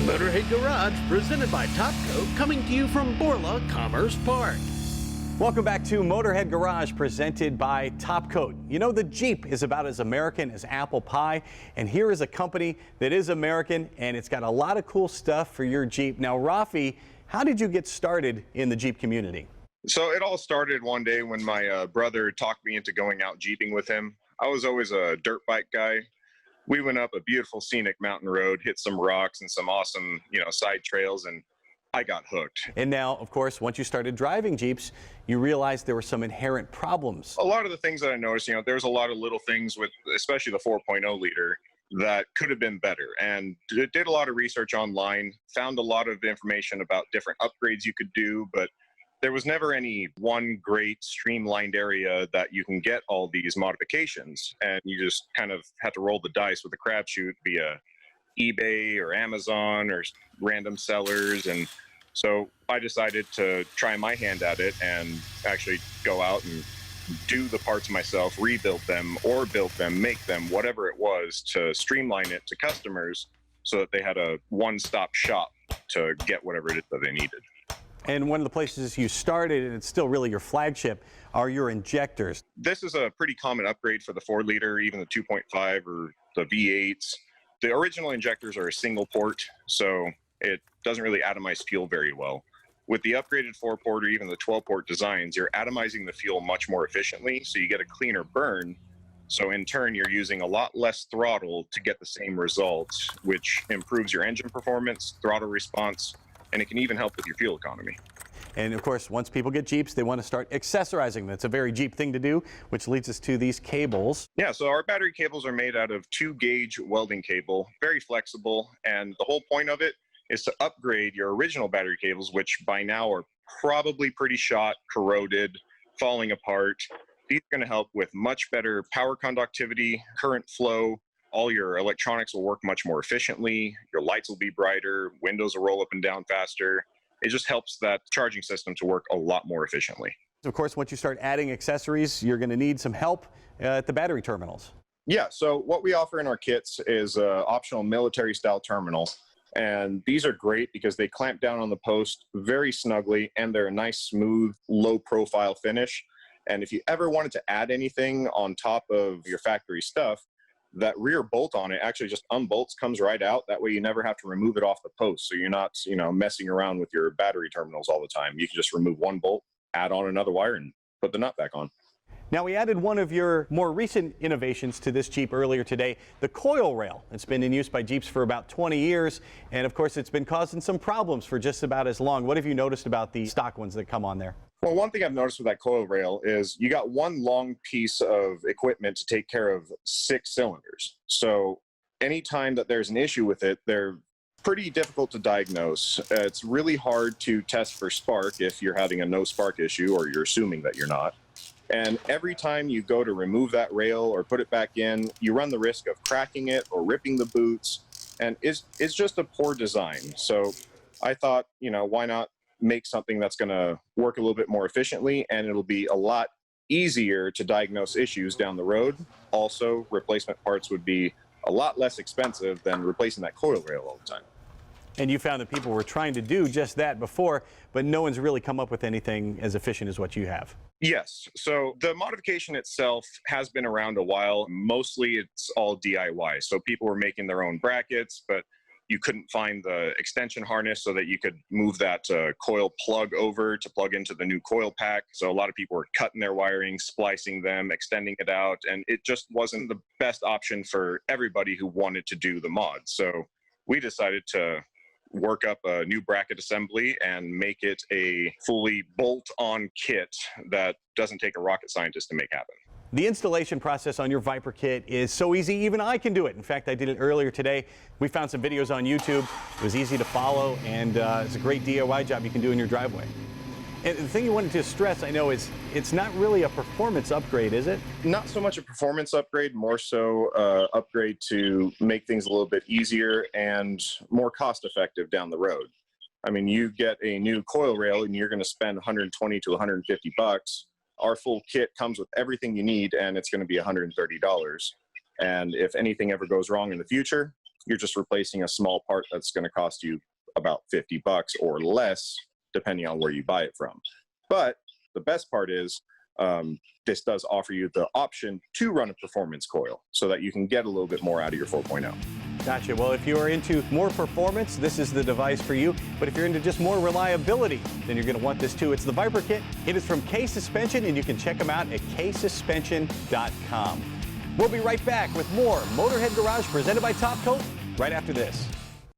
MotorHead Garage, presented by Topcoat, coming to you from Borla Commerce Park. Welcome back to MotorHead Garage, presented by Topcoat. You know, the Jeep is about as American as apple pie, and here is a company that is American, and it's got a lot of cool stuff for your Jeep. Now, Rafi, how did you get started in the Jeep community? So it all started one day when my brother talked me into going out Jeeping with him. I was always a dirt bike guy. We went up a beautiful scenic mountain road, hit some rocks and some awesome, side trails, and I got hooked. And now, of course, once you started driving Jeeps, you realized there were some inherent problems. A lot of the things that I noticed, there's a lot of little things with, especially the 4.0 liter, that could have been better. And did a lot of research online, found a lot of information about different upgrades you could do, but there was never any one great streamlined area that you can get all these modifications. And you just kind of have to roll the dice with a crapshoot via eBay or Amazon or random sellers. And so I decided to try my hand at it and actually go out and do the parts myself, rebuild them or build them, make them, whatever it was, to streamline it to customers so that they had a one-stop shop to get whatever it is that they needed. And one of the places you started, and it's still really your flagship, are your injectors. This is a pretty common upgrade for the 4-liter, even the 2.5 or the V8s. The original injectors are a single port, so it doesn't really atomize fuel very well. With the upgraded 4-port or even the 12-port designs, you're atomizing the fuel much more efficiently, so you get a cleaner burn. So in turn, you're using a lot less throttle to get the same results, which improves your engine performance, throttle response, and it can even help with your fuel economy. And of course, once people get Jeeps, they want to start accessorizing them. It's a very Jeep thing to do, which leads us to these cables. Yeah, so our battery cables are made out of 2-gauge welding cable, very flexible, and the whole point of it is to upgrade your original battery cables, which by now are probably pretty shot, corroded, falling apart. These are going to help with much better power conductivity, current flow. All your electronics will work much more efficiently. Your lights will be brighter. Windows will roll up and down faster. It just helps that charging system to work a lot more efficiently. Of course, once you start adding accessories, you're going to need some help at the battery terminals. Yeah, so what we offer in our kits is an optional military-style terminal. And these are great because they clamp down on the post very snugly, and they're a nice, smooth, low-profile finish. And if you ever wanted to add anything on top of your factory stuff, that rear bolt on it actually just unbolts, comes right out. That way you never have to remove it off the post. So you're not, messing around with your battery terminals all the time. You can just remove one bolt, add on another wire, and put the nut back on. Now, we added one of your more recent innovations to this Jeep earlier today, the coil rail. It's been in use by Jeeps for about 20 years, and of course, it's been causing some problems for just about as long. What have you noticed about the stock ones that come on there? Well, one thing I've noticed with that coil rail is you got one long piece of equipment to take care of 6 cylinders. So anytime that there's an issue with it, they're pretty difficult to diagnose. It's really hard to test for spark if you're having a no spark issue or you're assuming that you're not. And every time you go to remove that rail or put it back in, you run the risk of cracking it or ripping the boots. And it's just a poor design. So I thought, why not make something that's going to work a little bit more efficiently, and it'll be a lot easier to diagnose issues down the road. Also, replacement parts would be a lot less expensive than replacing that coil rail all the time. And you found that people were trying to do just that before, but no one's really come up with anything as efficient as what you have. Yes. So the modification itself has been around a while. Mostly it's all DIY. So people were making their own brackets, but you couldn't find the extension harness so that you could move that coil plug over to plug into the new coil pack. So a lot of people were cutting their wiring, splicing them, extending it out, and it just wasn't the best option for everybody who wanted to do the mod. So we decided to work up a new bracket assembly and make it a fully bolt-on kit that doesn't take a rocket scientist to make happen. The installation process on your Viper kit is so easy, even I can do it. In fact, I did it earlier today. We found some videos on YouTube. It was easy to follow, and it's a great DIY job you can do in your driveway. And the thing you wanted to stress, I know, is it's not really a performance upgrade, is it? Not so much a performance upgrade, more so upgrade to make things a little bit easier and more cost-effective down the road. I mean, you get a new coil rail and you're going to spend 120 to 150 bucks. Our full kit comes with everything you need, and it's going to be $130. And if anything ever goes wrong in the future, you're just replacing a small part that's going to cost you about $50 or less, depending on where you buy it from. But the best part is this does offer you the option to run a performance coil so that you can get a little bit more out of your 4.0. Gotcha. Well, if you are into more performance, this is the device for you. But if you're into just more reliability, then you're going to want this too. It's the Viper Kit. It is from K Suspension, and you can check them out at ksuspension.com. We'll be right back with more Motorhead Garage presented by Top Coat right after this.